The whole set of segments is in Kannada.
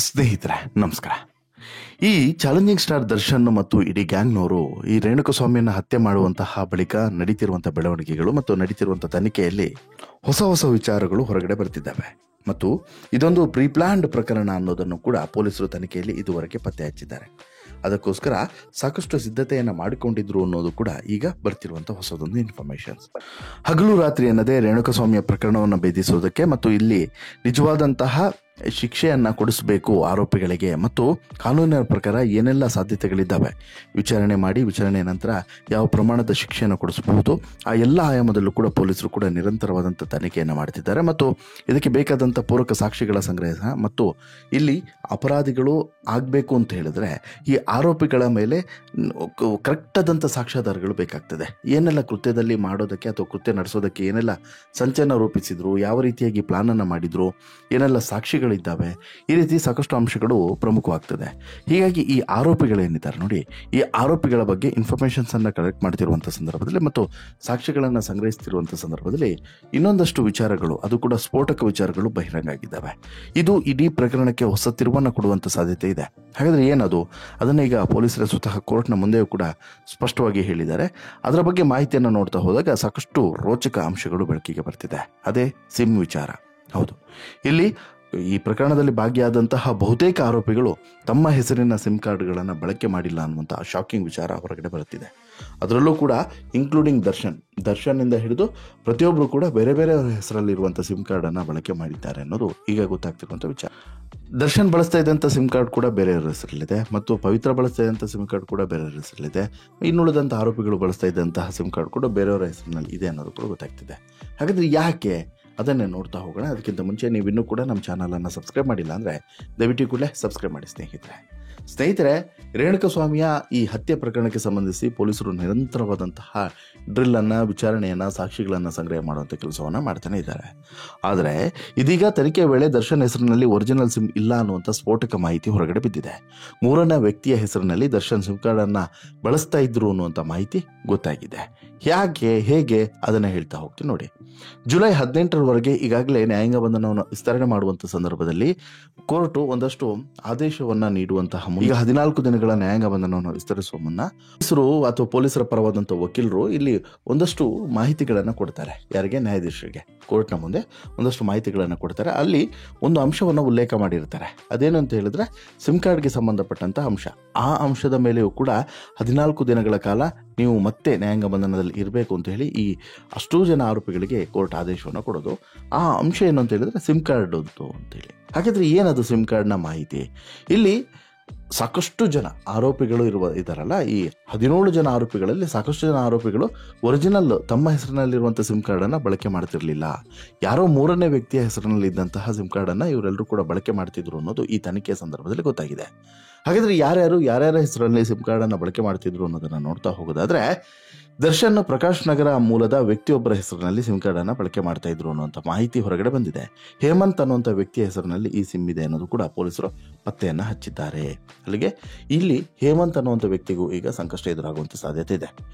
ಸ್ನೇಹಿತರೆ ನಮಸ್ಕಾರ. ಈ ಚಾಲೆಂಜಿಂಗ್ ಸ್ಟಾರ್ ದರ್ಶನ್ ಮತ್ತು ಇಡೀ ಗ್ಯಾಂಗ್ನವರು ಈ ರೇಣುಕಸ್ವಾಮಿಯನ್ನ ಹತ್ಯೆ ಮಾಡುವಂತಹ ಬಳಿಕ ನಡೀತಿರುವಂತಹ ಬೆಳವಣಿಗೆಗಳು ಮತ್ತು ನಡೀತಿರುವಂತಹ ತನಿಖೆಯಲ್ಲಿ ಹೊಸ ಹೊಸ ವಿಚಾರಗಳು ಹೊರಗಡೆ ಬರ್ತಿದ್ದಾವೆ ಮತ್ತು ಇದೊಂದು ಪ್ರೀಪ್ಲಾನ್ಡ್ ಪ್ರಕರಣ ಅನ್ನೋದನ್ನು ಕೂಡ ಪೊಲೀಸರು ತನಿಖೆಯಲ್ಲಿ ಇದುವರೆಗೆ ಪತ್ತೆ ಹಚ್ಚಿದ್ದಾರೆ. ಅದಕ್ಕೋಸ್ಕರ ಸಾಕಷ್ಟು ಸಿದ್ಧತೆಯನ್ನು ಮಾಡಿಕೊಂಡಿದ್ರು ಅನ್ನೋದು ಕೂಡ ಈಗ ಬರ್ತಿರುವಂತಹ ಹೊಸದೊಂದು ಇನ್ಫಾರ್ಮೇಶನ್ಸ್. ಹಗಲು ರಾತ್ರಿ ಅನ್ನದೇ ರೇಣುಕಸ್ವಾಮಿಯ ಪ್ರಕರಣವನ್ನು ಭೇದಿಸುವುದಕ್ಕೆ ಮತ್ತು ಇಲ್ಲಿ ನಿಜವಾದಂತಹ ಶಿಕ್ಷೆಯನ್ನ ಕೊಡಿಸಬೇಕು ಆರೋಪಿಗಳಿಗೆ ಮತ್ತು ಕಾನೂನಿನ ಪ್ರಕಾರ ಏನೆಲ್ಲ ಸಾಧ್ಯತೆಗಳಿದ್ದಾವೆ, ವಿಚಾರಣೆ ಮಾಡಿ ವಿಚಾರಣೆಯ ನಂತರ ಯಾವ ಪ್ರಮಾಣದ ಶಿಕ್ಷೆಯನ್ನು ಕೊಡಿಸಬಹುದು, ಆ ಎಲ್ಲ ಆಯಾಮದಲ್ಲೂ ಕೂಡ ಪೊಲೀಸರು ಕೂಡ ನಿರಂತರವಾದಂಥ ತನಿಖೆಯನ್ನು ಮಾಡ್ತಿದ್ದಾರೆ ಮತ್ತು ಇದಕ್ಕೆ ಬೇಕಾದಂಥ ಪೂರಕ ಸಾಕ್ಷಿಗಳ ಸಂಗ್ರಹ ಮತ್ತು ಇಲ್ಲಿ ಅಪರಾಧಿಗಳು ಆಗಬೇಕು ಅಂತ ಹೇಳಿದ್ರೆ ಈ ಆರೋಪಿಗಳ ಮೇಲೆ ಕರೆಕ್ಟ್ ಆದಂಥ ಸಾಕ್ಷ್ಯಾಧಾರಗಳು ಬೇಕಾಗ್ತದೆ. ಏನೆಲ್ಲ ಕೃತ್ಯದಲ್ಲಿ ಮಾಡೋದಕ್ಕೆ ಅಥವಾ ಕೃತ್ಯ ನಡೆಸೋದಕ್ಕೆ ಏನೆಲ್ಲ ಸಂಚನ ರೂಪಿಸಿದ್ರು, ಯಾವ ರೀತಿಯಾಗಿ ಪ್ಲಾನನ್ನು ಮಾಡಿದ್ರು, ಏನೆಲ್ಲ ಸಾಕ್ಷಿಗಳಿದ್ದಾವೆ, ಈ ರೀತಿ ಸಾಕಷ್ಟು ಅಂಶಗಳು ಪ್ರಮುಖವಾಗ್ತದೆ. ಹೀಗಾಗಿ ಈ ಆರೋಪಿಗಳೇನಿದ್ದಾರೆ ನೋಡಿ, ಈ ಆರೋಪಿಗಳ ಬಗ್ಗೆ ಇನ್ಫಾರ್ಮೇಷನ್ಸನ್ನು ಕಲೆಕ್ಟ್ ಮಾಡ್ತಿರುವಂಥ ಸಂದರ್ಭದಲ್ಲಿ ಮತ್ತು ಸಾಕ್ಷಿಗಳನ್ನು ಸಂಗ್ರಹಿಸ್ತಿರುವಂಥ ಸಂದರ್ಭದಲ್ಲಿ ಇನ್ನೊಂದಷ್ಟು ವಿಚಾರಗಳು, ಅದು ಕೂಡ ಸ್ಫೋಟಕ ವಿಚಾರಗಳು ಬಹಿರಂಗ ಆಗಿದ್ದಾವೆ. ಇದು ಇಡೀ ಪ್ರಕರಣಕ್ಕೆ ಹೊಸ ತಿರುವನ್ನು ಕೊಡುವಂಥ ಸಾಧ್ಯತೆ ಇದೆ. ಹಾಗಾದರೆ ಏನದು? ಅದನ್ನು ಈಗ ಪೊಲೀಸರ ಸ್ವತಃ ಕೋರ್ಟ್ನ ಮುಂದೆಯೂ ಕೂಡ ಸ್ಪಷ್ಟವಾಗಿ ಹೇಳಿದ್ದಾರೆ. ಅದರ ಬಗ್ಗೆ ಮಾಹಿತಿಯನ್ನು ನೋಡ್ತಾ ಹೋದಾಗ ಸಾಕಷ್ಟು ರೋಚಕ ಅಂಶಗಳು ಬೆಳಕಿಗೆ ಬರ್ತಿದೆ. ಅದೇ ಸಿಮ್ ವಿಚಾರ. ಹೌದು, ಇಲ್ಲಿ ಈ ಪ್ರಕರಣದಲ್ಲಿ ಭಾಗಿಯಾದಂತಹ ಬಹುತೇಕ ಆರೋಪಿಗಳು ತಮ್ಮ ಹೆಸರಿನ ಸಿಮ್ ಕಾರ್ಡ್ಗಳನ್ನು ಬಳಕೆ ಮಾಡಿಲ್ಲ ಅನ್ನುವಂಥ ಶಾಕಿಂಗ್ ವಿಚಾರ ಹೊರಗಡೆ ಬರುತ್ತಿದೆ. ಅದರಲ್ಲೂ ಕೂಡ ಇನ್ಕ್ಲೂಡಿಂಗ್ ದರ್ಶನ್ನಿಂದ ಹಿಡಿದು ಪ್ರತಿಯೊಬ್ಬರು ಕೂಡ ಬೇರೆ ಬೇರೆ ಹೆಸರಲ್ಲಿರುವಂಥ ಸಿಮ್ ಕಾರ್ಡನ್ನು ಬಳಕೆ ಮಾಡಿದ್ದಾರೆ ಅನ್ನೋದು ಈಗ ಗೊತ್ತಾಗ್ತಿರುವಂಥ ವಿಚಾರ. ದರ್ಶನ್ ಬಳಸ್ತಾ ಇದ್ದಂಥ ಸಿಮ್ ಕಾರ್ಡ್ ಕೂಡ ಬೇರೆಯವರ ಹೆಸರಲ್ಲಿದೆ ಮತ್ತು ಪವಿತ್ರ ಬಳಸ್ತಾ ಇದ್ದಂಥ ಸಿಮ್ ಕಾರ್ಡ್ ಕೂಡ ಬೇರೆಯವರ ಹೆಸರಲ್ಲಿದೆ. ಇನ್ನುಳಿದಂಥ ಆರೋಪಿಗಳು ಬಳಸ್ತಾ ಇದ್ದಂತಹ ಸಿಮ್ ಕಾರ್ಡ್ ಕೂಡ ಬೇರೆಯವರ ಹೆಸರಿನಲ್ಲಿ ಇದೆ ಅನ್ನೋದು ಕೂಡ ಗೊತ್ತಾಗ್ತಿದೆ. ಹಾಗಾದರೆ ಯಾಕೆ? ಅದನ್ನೇ ನೋಡ್ತಾ ಹೋಗೋಣ. ಅದಕ್ಕಿಂತ ಮುಂಚೆ ನೀವು ಇನ್ನೂ ಕೂಡ ನಮ್ಮ ಚಾನಲನ್ನು ಸಬ್ಸ್ಕ್ರೈಬ್ ಮಾಡಿಲ್ಲ ಅಂದರೆ ದಯವಿಟ್ಟು ಕೂಡಲೇ ಸಬ್ಸ್ಕ್ರೈಬ್ ಮಾಡಿ ಸ್ನೇಹಿತರೆ. ರೇಣುಕಸ್ವಾಮಿಯ ಈ ಹತ್ಯೆ ಪ್ರಕರಣಕ್ಕೆ ಸಂಬಂಧಿಸಿ ಪೊಲೀಸರು ನಿರಂತರವಾದಂತಹ ಡ್ರಿಲ್ಲನ್ನು, ವಿಚಾರಣೆಯನ್ನು, ಸಾಕ್ಷಿಗಳನ್ನು ಸಂಗ್ರಹ ಮಾಡುವಂಥ ಕೆಲಸವನ್ನು ಮಾಡ್ತಾನೆ ಇದ್ದಾರೆ. ಆದರೆ ಇದೀಗ ತನಿಖೆ ವೇಳೆ ದರ್ಶನ್ ಹೆಸರಿನಲ್ಲಿ ಒರಿಜಿನಲ್ ಸಿಮ್ ಇಲ್ಲ ಅನ್ನುವಂಥ ಸ್ಫೋಟಕ ಮಾಹಿತಿ ಹೊರಗಡೆ ಬಿದ್ದಿದೆ. ಮೂರನೇ ವ್ಯಕ್ತಿಯ ಹೆಸರಿನಲ್ಲಿ ದರ್ಶನ್ ಸಿಮ್ ಕಾರ್ಡನ್ನು ಬಳಸ್ತಾ ಇದ್ರು ಅನ್ನುವಂಥ ಮಾಹಿತಿ ಗೊತ್ತಾಗಿದೆ. ಯಾಕೆ, ಹೇಗೆ, ಅದನ್ನು ಹೇಳ್ತಾ ಹೋಗ್ತೀನಿ ನೋಡಿ. ಜುಲೈ 18ರವರೆಗೆ ಈಗಾಗಲೇ ನ್ಯಾಯಾಂಗ ಬಂಧನವನ್ನು ವಿಸ್ತರಣೆ ಮಾಡುವಂಥ ಸಂದರ್ಭದಲ್ಲಿ ಕೋರ್ಟು ಒಂದಷ್ಟು ಆದೇಶವನ್ನು ನೀಡುವಂತಹ ಈಗ 14 ದಿನಗಳ ನ್ಯಾಯಾಂಗ ಬಂಧನವನ್ನು ವಿಸ್ತರಿಸುವ ಮುನ್ನ ಪೊಲೀಸರ ಪರವಾದಂಥ ವಕೀಲರು ಇಲ್ಲಿ ಒಂದಷ್ಟು ಮಾಹಿತಿಗಳನ್ನು ಕೊಡ್ತಾರೆ. ಯಾರಿಗೆ? ನ್ಯಾಯಾಧೀಶರಿಗೆ. ಕೋರ್ಟ್ನ ಮುಂದೆ ಒಂದಷ್ಟು ಮಾಹಿತಿಗಳನ್ನು ಕೊಡ್ತಾರೆ. ಅಲ್ಲಿ ಒಂದು ಅಂಶವನ್ನು ಉಲ್ಲೇಖ ಮಾಡಿರ್ತಾರೆ. ಅದೇನು ಅಂತ ಹೇಳಿದ್ರೆ ಸಿಮ್ ಕಾರ್ಡ್ಗೆ ಸಂಬಂಧಪಟ್ಟಂಥ ಅಂಶ. ಆ ಅಂಶದ ಮೇಲೆಯೂ ಕೂಡ 14 ದಿನಗಳ ಕಾಲ ನೀವು ಮತ್ತೆ ನ್ಯಾಯಾಂಗ ಬಂಧನದಲ್ಲಿ ಇರಬೇಕು ಅಂತ ಹೇಳಿ ಈ ಅಷ್ಟೂ ಜನ ಆರೋಪಿಗಳಿಗೆ ಕೋರ್ಟ್ ಆದೇಶವನ್ನು ಕೊಡೋದು. ಆ ಅಂಶ ಏನು ಅಂತ ಹೇಳಿದ್ರೆ ಸಿಮ್ ಕಾರ್ಡ್ ಅಂತೇಳಿ. ಹಾಗಾದರೆ ಏನದು ಸಿಮ್ ಕಾರ್ಡ್ನ ಮಾಹಿತಿ? ಇಲ್ಲಿ ಸಾಕಷ್ಟು ಜನ ಆರೋಪಿಗಳು ಇದ್ದಾರಲ್ಲ, ಈ 17 ಜನ ಆರೋಪಿಗಳಲ್ಲಿ ಸಾಕಷ್ಟು ಜನ ಆರೋಪಿಗಳು ಒರಿಜಿನಲ್ ತಮ್ಮ ಹೆಸರಿನಲ್ಲಿರುವಂಥ ಸಿಮ್ ಕಾರ್ಡನ್ನು ಬಳಕೆ ಮಾಡ್ತಿರ್ಲಿಲ್ಲ. ಯಾರೋ ಮೂರನೇ ವ್ಯಕ್ತಿಯ ಹೆಸರಿನಲ್ಲಿ ಇದ್ದಂತಹ ಸಿಮ್ ಕಾರ್ಡನ್ನು ಇವರೆಲ್ಲರೂ ಕೂಡ ಬಳಕೆ ಮಾಡ್ತಿದ್ರು ಅನ್ನೋದು ಈ ತನಿಖೆಯ ಸಂದರ್ಭದಲ್ಲಿ ಗೊತ್ತಾಗಿದೆ. ಹಾಗಾದರೆ ಯಾರ್ಯಾರ ಹೆಸರಲ್ಲಿ ಸಿಮ್ ಕಾರ್ಡನ್ನು ಬಳಕೆ ಮಾಡ್ತಿದ್ರು ಅನ್ನೋದನ್ನು ನೋಡ್ತಾ ಹೋಗೋದಾದ್ರೆ, ದರ್ಶನ್ ಪ್ರಕಾಶ್ ನಗರ ಮೂಲದ ವ್ಯಕ್ತಿಯೊಬ್ಬರ ಹೆಸರಿನಲ್ಲಿ ಸಿಮ್ ಕಾರ್ಡನ್ನು ಬಳಕೆ ಮಾಡ್ತಾ ಇದ್ರು ಅನ್ನುವಂಥ ಮಾಹಿತಿ ಹೊರಗಡೆ ಬಂದಿದೆ. ಹೇಮಂತ್ ಅನ್ನುವಂಥ ವ್ಯಕ್ತಿಯ ಹೆಸರಿನಲ್ಲಿ ಈ ಸಿಮ್ ಇದೆ ಅನ್ನೋದು ಕೂಡ ಪೊಲೀಸರು ಪತ್ತೆಯನ್ನು ಹಚ್ಚಿದ್ದಾರೆ. ಅಲ್ಲಿಗೆ ಇಲ್ಲಿ ಹೇಮಂತ್ ಅನ್ನುವಂಥ ವ್ಯಕ್ತಿಗೂ ಈಗ ಸಂಕಷ್ಟ ಎದುರಾಗುವಂಥ ಸಾಧ್ಯತೆ ಇದೆ.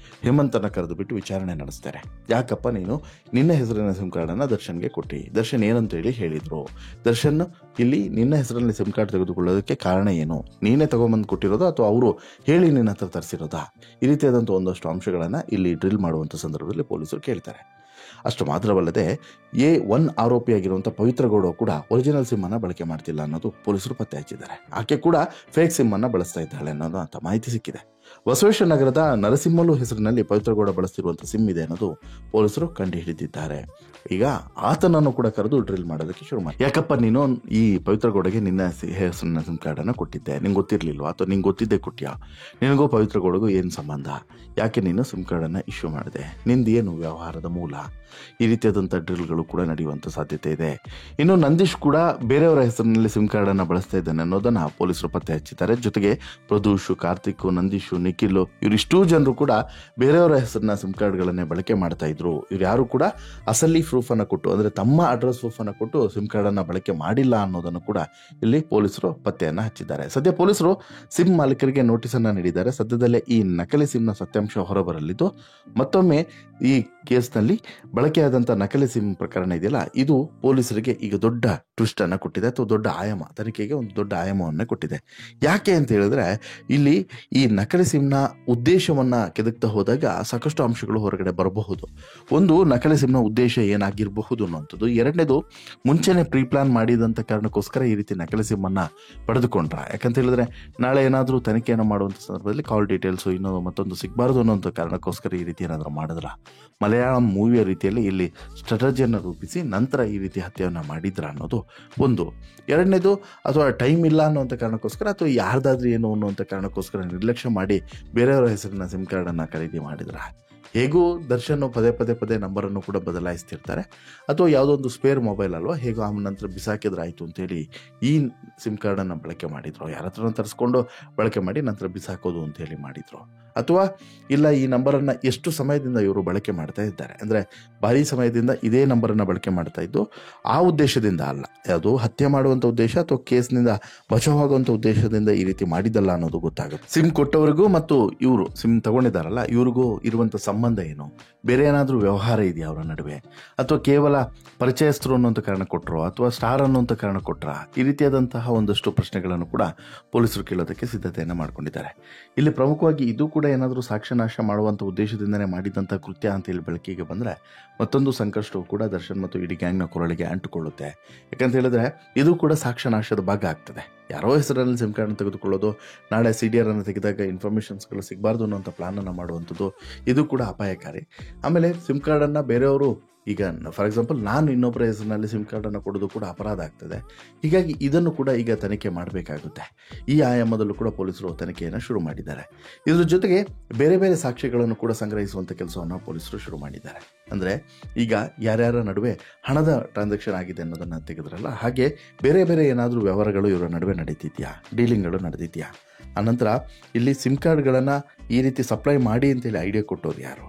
ಹೇಮಂತನ್ನು ಕರೆದು ಬಿಟ್ಟು ವಿಚಾರಣೆ ನಡೆಸ್ತಾರೆ. ಯಾಕಪ್ಪ ನೀನು ನಿನ್ನ ಹೆಸರಿನ ಸಿಮ್ ಕಾರ್ಡನ್ನು ದರ್ಶನ್ಗೆ ಕೊಟ್ಟಿ? ದರ್ಶನ್ ಏನಂತೇಳಿ ಹೇಳಿದ್ರು? ದರ್ಶನ್ ಇಲ್ಲಿ ನಿನ್ನ ಹೆಸರಲ್ಲಿ ಸಿಮ್ ಕಾರ್ಡ್ ತೆಗೆದುಕೊಳ್ಳೋದಕ್ಕೆ ಕಾರಣ ಏನು? ನೀನೇ ತಗೊಂಬಂದು ಕೊಟ್ಟಿರೋದಾ ಅಥವಾ ಅವರು ಹೇಳಿ ನಿನ್ನ ಹತ್ರ ತರಿಸಿರೋದಾ? ಈ ರೀತಿಯಾದಂಥ ಒಂದಷ್ಟು ಅಂಶಗಳನ್ನು ಇಲ್ಲಿ ಡ್ರಿಲ್ ಮಾಡುವಂಥ ಸಂದರ್ಭದಲ್ಲಿ ಪೊಲೀಸರು ಕೇಳ್ತಾರೆ. ಅಷ್ಟು ಮಾತ್ರವಲ್ಲದೆ A1 ಆರೋಪಿಯಾಗಿರುವಂಥ ಪವಿತ್ರ ಗೌಡ ಕೂಡ ಒರಿಜಿನಲ್ ಸಿಮ್ಮನ್ನು ಬಳಕೆ ಮಾಡ್ತಿಲ್ಲ ಅನ್ನೋದು ಪೊಲೀಸರು ಪತ್ತೆ ಹಚ್ಚಿದ್ದಾರೆ. ಆಕೆ ಕೂಡ ಫೇಕ್ ಸಿಮ್ಮನ್ನು ಬಳಸ್ತಾ ಇದ್ದಾಳೆ ಅನ್ನೋದು ಅಂತ ಮಾಹಿತಿ ಸಿಕ್ಕಿದೆ. ಬಸವೇಶ್ವರ ನಗರದ ನರಸಿಂಹಲು ಹೆಸರಿನಲ್ಲಿ ಪವಿತ್ರ ಗೌಡ ಬಳಸ್ತಿರುವಂಥ ಸಿಮ್ ಇದೆ ಅನ್ನೋದು ಪೊಲೀಸರು ಕಂಡು ಹಿಡಿದಿದ್ದಾರೆ. ಈಗ ಆತನನ್ನು ಕೂಡ ಕರೆದು ಡ್ರಿಲ್ ಮಾಡೋದಕ್ಕೆ ಶುರು ಮಾಡಿ. ಯಾಕಪ್ಪ ನೀನು ಈ ಪವಿತ್ರ ಗೌಡಗೆ ನಿನ್ನ ಹೆಸರಿನ ಸಿಮ್ ಕಾರ್ಡನ್ನು ಕೊಟ್ಟಿದ್ದೆ? ನಿಂಗೆ ಗೊತ್ತಿರಲಿಲ್ವಾ ಅಥವಾ ನಿಂಗೆ ಗೊತ್ತಿದ್ದೆ ಕೊಟ್ಟಿಯಾ? ನಿನಗೂ ಪವಿತ್ರ ಗೌಡಗೂ ಏನು ಸಂಬಂಧ? ಯಾಕೆ ನೀನು ಸಿಮ್ ಕಾರ್ಡನ್ನು ಇಶ್ಯೂ ಮಾಡಿದೆ? ನಿಂದು ಏನು ವ್ಯವಹಾರದ ಮೂಲ? ಈ ರೀತಿಯಾದಂಥ ಡ್ರಿಲ್ಗಳು ಕೂಡ ನಡೆಯುವಂಥ ಸಾಧ್ಯತೆ ಇದೆ. ಇನ್ನು ನಂದೀಶ್ ಕೂಡ ಬೇರೆಯವರ ಹೆಸರಿನಲ್ಲಿ ಸಿಮ್ ಕಾರ್ಡನ್ನು ಬಳಸ್ತಾ ಇದ್ದಾನೆ ಅನ್ನೋದನ್ನು ಪೊಲೀಸರು ಪತ್ತೆ ಹಚ್ಚಿದ್ದಾರೆ. ಜೊತೆಗೆ ಪ್ರದೂಷ್, ಕಾರ್ತಿಕ್, ನಂದೀಶು, ನಿಖಿಲ್ ಇವರಿಷ್ಟೂ ಜನರು ಕೂಡ ಬೇರೆಯವರ ಹೆಸರಿನ ಸಿಮ್ ಕಾರ್ಡ್ಗಳನ್ನೇ ಬಳಕೆ ಮಾಡ್ತಾ ಇದ್ರು. ಇವ್ರು ಯಾರು ಕೂಡ ಅಸಲಿ ಪ್ರೂಫನ್ನು ಕೊಟ್ಟು, ಅಂದರೆ ತಮ್ಮ ಅಡ್ರೆಸ್ ಪ್ರೂಫನ್ನು ಕೊಟ್ಟು ಸಿಮ್ ಕಾರ್ಡನ್ನು ಬಳಕೆ ಮಾಡಿಲ್ಲ ಅನ್ನೋದನ್ನು ಕೂಡ ಇಲ್ಲಿ ಪೊಲೀಸರು ಪತ್ತೆಯನ್ನು ಹಚ್ಚಿದ್ದಾರೆ. ಸದ್ಯ ಪೊಲೀಸರು ಸಿಮ್ ಮಾಲೀಕರಿಗೆ ನೋಟಿಸನ್ನು ನೀಡಿದ್ದಾರೆ. ಸದ್ಯದಲ್ಲೇ ಈ ನಕಲಿ ಸಿಮ್ನ ಸತ್ಯಾಂಶ ಹೊರಬರಲಿದ್ದು ಮತ್ತೊಮ್ಮೆ ಈ ಕೇಸ್ನಲ್ಲಿ ಬಳಕೆಯಾದಂಥ ನಕಲಿ ಸಿಮ್ ಪ್ರಕರಣ ಇದೆಯಲ್ಲ, ಇದು ಪೊಲೀಸರಿಗೆ ಈಗ ದೊಡ್ಡ ಟ್ವಿಸ್ಟ್ ಅನ್ನು ಕೊಟ್ಟಿದೆ, ಅಥವಾ ದೊಡ್ಡ ಆಯಾಮ, ತನಿಖೆಗೆ ಒಂದು ದೊಡ್ಡ ಆಯಾಮವನ್ನು ಕೊಟ್ಟಿದೆ. ಯಾಕೆ ಅಂತ ಹೇಳಿದ್ರೆ, ಇಲ್ಲಿ ಈ ನಕಲಿ ಸಿಮ್ನ ಉದ್ದೇಶವನ್ನ ಕೆದಕ್ತಾ ಹೋದಾಗ ಸಾಕಷ್ಟು ಅಂಶಗಳು ಹೊರಗಡೆ ಬರಬಹುದು. ಒಂದು, ನಕಲಿ ಸಿಮ್ನ ಉದ್ದೇಶ ಏನಾಗಿರಬಹುದು ಅನ್ನುವಂಥದ್ದು. ಎರಡನೇದು, ಮುಂಚೆನೆ ಪ್ರೀ ಪ್ಲಾನ್ ಮಾಡಿದಂಥ ಕಾರಣಕ್ಕೋಸ್ಕರ ಈ ರೀತಿ ನಕಲಿ ಸಿಮ್ ಅನ್ನ ಪಡೆದುಕೊಂಡ್ರ. ಯಾಕಂತ ಹೇಳಿದ್ರೆ, ನಾಳೆ ಏನಾದರೂ ತನಿಖೆಯನ್ನು ಮಾಡುವಂಥ ಸಂದರ್ಭದಲ್ಲಿ ಕಾಲ್ ಡೀಟೇಲ್ಸ್ ಇನ್ನೊಂದು ಮತ್ತೊಂದು ಸಿಗಬಾರದು ಅನ್ನೋಂಥ ಕಾರಣಕ್ಕೋಸ್ಕರ ಈ ರೀತಿ ಏನಾದರೂ ಮಾಡಿದ್ರ, ಮಲಯಾಳಂ ಮೂವಿಯ ರೀತಿಯಲ್ಲಿ ಇಲ್ಲಿ ಸ್ಟ್ರಾಟಜಿಯನ್ನು ರೂಪಿಸಿ ನಂತರ ಈ ರೀತಿ ಹತ್ಯೆಯನ್ನು ಮಾಡಿದ್ರ ಅನ್ನೋದು ಒಂದು. ಎರಡನೇದು, ಅಥವಾ ಟೈಮ್ ಇಲ್ಲ ಅನ್ನುವಂಥ ಕಾರಣಕ್ಕೋಸ್ಕರ, ಅಥವಾ ಯಾರ್ದಾದ್ರೂ ಏನು ಅನ್ನುವಂಥ ಕಾರಣಕ್ಕೋಸ್ಕರ ನಿರ್ಲಕ್ಷ್ಯ ಮಾಡಿ ಬೇರೆಯವರ ಹೆಸರಿನ ಸಿಮ್ ಕಾರ್ಡನ್ನು ಖರೀದಿ ಮಾಡಿದ್ರ. ಹೇಗೂ ದರ್ಶನ್ ಪದೇ ನಂಬರನ್ನು ಕೂಡ ಬದಲಾಯಿಸ್ತಿರ್ತಾರೆ, ಅಥವಾ ಯಾವುದೋ ಒಂದು ಸ್ಪೇರ್ ಮೊಬೈಲ್ ಅಲ್ವಾ, ಹೇಗೋ ಆ ನಂತರ ಬಿಸಾಕಿದ್ರಾಯ್ತು ಅಂತೇಳಿ ಈ ಸಿಮ್ ಕಾರ್ಡನ್ನು ಬಳಕೆ ಮಾಡಿದ್ರು. ಯಾರ ಹತ್ರ ತರಿಸ್ಕೊಂಡು ಬಳಕೆ ಮಾಡಿ ನಂತರ ಬಿಸಾಕೋದು ಅಂತೇಳಿ ಮಾಡಿದ್ರು. ಅಥವಾ ಇಲ್ಲ, ಈ ನಂಬರನ್ನು ಎಷ್ಟು ಸಮಯದಿಂದ ಇವರು ಬಳಕೆ ಮಾಡ್ತಾ ಇದ್ದಾರೆ, ಅಂದರೆ ಭಾರಿ ಸಮಯದಿಂದ ಇದೇ ನಂಬರನ್ನು ಬಳಕೆ ಮಾಡ್ತಾ ಇದ್ದು ಆ ಉದ್ದೇಶದಿಂದ ಅಲ್ಲ, ಅದು ಹತ್ಯೆ ಮಾಡುವಂಥ ಉದ್ದೇಶ ಅಥವಾ ಕೇಸ್ನಿಂದ ಬಚಾವಾಗುವಂಥ ಉದ್ದೇಶದಿಂದ ಈ ರೀತಿ ಮಾಡಿದ್ದಲ್ಲ ಅನ್ನೋದು ಗೊತ್ತಾಗುತ್ತೆ. ಸಿಮ್ ಕೊಟ್ಟವರಿಗೂ ಮತ್ತು ಇವರು ಸಿಮ್ ತಗೊಂಡಿದ್ದಾರಲ್ಲ ಇವ್ರಿಗೂ ಇರುವಂಥ ಸಂಬಂಧ ಏನು, ಬೇರೆ ಏನಾದರೂ ವ್ಯವಹಾರ ಇದೆಯಾ ಅವರ ನಡುವೆ, ಅಥವಾ ಕೇವಲ ಪರಿಚಯಸ್ಥರು ಅನ್ನುವಂಥ ಕಾರಣ ಕೊಟ್ಟರು, ಅಥವಾ ಸ್ಟಾರ್ ಅನ್ನುವಂಥ ಕಾರಣ ಕೊಟ್ಟರ, ಈ ರೀತಿಯಾದಂತಹ ಒಂದಷ್ಟು ಪ್ರಶ್ನೆಗಳನ್ನು ಕೂಡ ಪೊಲೀಸರು ಕೇಳೋದಕ್ಕೆ ಸಿದ್ಧತೆಯನ್ನು ಮಾಡ್ಕೊಂಡಿದ್ದಾರೆ. ಇಲ್ಲಿ ಪ್ರಮುಖವಾಗಿ ಇದು ಕೂಡ ಏನಾದರೂ ಸಾಕ್ಷ್ಯನಾಶ ಮಾಡುವಂಥ ಉದ್ದೇಶದಿಂದನೇ ಮಾಡಿದಂಥ ಕೃತ್ಯ ಅಂತ ಹೇಳಿ ಬೆಳಕಿಗೆ ಬಂದರೆ ಮತ್ತೊಂದು ಸಂಕಷ್ಟವು ಕೂಡ ದರ್ಶನ್ ಮತ್ತು ಇಡೀ ಗ್ಯಾಂಗ್ನ ಕೊರಳಿಗೆ ಅಂಟುಕೊಳ್ಳುತ್ತೆ. ಯಾಕಂತ ಹೇಳಿದ್ರೆ, ಇದು ಕೂಡ ಸಾಕ್ಷ್ಯನಾಶದ ಭಾಗ ಆಗ್ತದೆ. ಯಾರೋ ಹೆಸರಲ್ಲಿ ಸಿಮ್ ಕಾರ್ಡನ್ನು ತೆಗೆದುಕೊಳ್ಳೋದು, ನಾಳೆ CDR ಅನ್ನು ತೆಗೆದಾಗ ಇನ್ಫಾರ್ಮೇಷನ್ಸ್ಗಳು ಸಿಗಬಾರ್ದು ಅನ್ನೋಂಥ ಪ್ಲಾನನ್ನು ಮಾಡುವಂಥದ್ದು, ಇದು ಕೂಡ ಅಪಾಯಕಾರಿ. ಆಮೇಲೆ ಸಿಮ್ ಕಾರ್ಡನ್ನು ಬೇರೆಯವರು, ಈಗ ಫಾರ್ ಎಕ್ಸಾಂಪಲ್ ನಾನು ಇನ್ನೊಬ್ಬರ ಹೆಸರಿನಲ್ಲಿ ಸಿಮ್ ಕಾರ್ಡನ್ನು ಕೊಡೋದು ಕೂಡ ಅಪರಾಧ ಆಗ್ತದೆ. ಹೀಗಾಗಿ ಇದನ್ನು ಕೂಡ ಈಗ ತನಿಖೆ ಮಾಡಬೇಕಾಗುತ್ತೆ. ಈ ಆಯಾಮದಲ್ಲೂ ಕೂಡ ಪೊಲೀಸರು ತನಿಖೆಯನ್ನು ಶುರು ಮಾಡಿದ್ದಾರೆ. ಇದ್ರ ಜೊತೆಗೆ ಬೇರೆ ಬೇರೆ ಸಾಕ್ಷ್ಯಗಳನ್ನು ಕೂಡ ಸಂಗ್ರಹಿಸುವಂಥ ಕೆಲಸವನ್ನು ಪೊಲೀಸರು ಶುರು ಮಾಡಿದ್ದಾರೆ. ಅಂದರೆ ಈಗ ಯಾರ್ಯಾರ ನಡುವೆ ಹಣದ ಟ್ರಾನ್ಸಾಕ್ಷನ್ ಆಗಿದೆ ಅನ್ನೋದನ್ನು ತೆಗೆದ್ರಲ್ಲ, ಹಾಗೆ ಬೇರೆ ಬೇರೆ ಏನಾದರೂ ವ್ಯವಹಾರಗಳು ಇವರ ನಡುವೆ ನಡೀತಿದೆಯಾ, ಡೀಲಿಂಗ್ಗಳು ನಡೆದಿದೆಯಾ. ಆನಂತರ ಇಲ್ಲಿ ಸಿಮ್ ಕಾರ್ಡ್ಗಳನ್ನು ಈ ರೀತಿ ಸಪ್ಲೈ ಮಾಡಿ ಅಂತೇಳಿ ಐಡಿಯಾ ಕೊಟ್ಟವ್ರು ಯಾರು,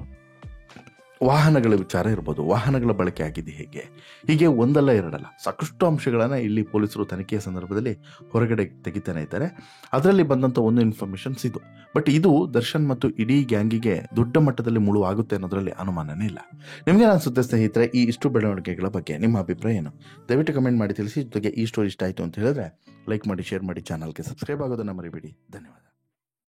ವಾಹನಗಳ ವಿಚಾರ ಇರ್ಬೋದು, ವಾಹನಗಳ ಬಳಕೆ ಆಗಿದೆ ಹೇಗೆ, ಹೀಗೆ ಒಂದಲ್ಲ ಎರಡಲ್ಲ ಸಾಕಷ್ಟು ಅಂಶಗಳನ್ನು ಇಲ್ಲಿ ಪೊಲೀಸರು ತನಿಖೆಯ ಸಂದರ್ಭದಲ್ಲಿ ಹೊರಗಡೆ ತೆಗಿತಾನೆ ಇದ್ದಾರೆ. ಅದರಲ್ಲಿ ಬಂದಂಥ ಒಂದು ಇನ್ಫಾರ್ಮೇಷನ್ಸ್ ಇದು. ಬಟ್ ಇದು ದರ್ಶನ್ ಮತ್ತು ಇಡೀ ಗ್ಯಾಂಗಿಗೆ ದೊಡ್ಡ ಮಟ್ಟದಲ್ಲಿ ಮುಳುವಾಗುತ್ತೆ ಅನ್ನೋದರಲ್ಲಿ ಅನುಮಾನನೇ ಇಲ್ಲ. ನಿಮಗೆ ಅನಿಸುತ್ತೆ ಸ್ನೇಹಿತರೆ, ಈ ಇಷ್ಟು ಬೆಳವಣಿಗೆಗಳ ಬಗ್ಗೆ ನಿಮ್ಮ ಅಭಿಪ್ರಾಯ ಏನು? ದಯವಿಟ್ಟು ಕಮೆಂಟ್ ಮಾಡಿ ತಿಳಿಸಿ. ಜೊತೆಗೆ ಈ ಸ್ಟೋರಿ ಇಷ್ಟ ಆಯಿತು ಅಂತ ಹೇಳಿದ್ರೆ ಲೈಕ್ ಮಾಡಿ, ಶೇರ್ ಮಾಡಿ, ಚಾನಲ್ಗೆ ಸಬ್ಸ್ಕ್ರೈಬ್ ಆಗೋದನ್ನು ಮರಿಬೇಡಿ. ಧನ್ಯವಾದ.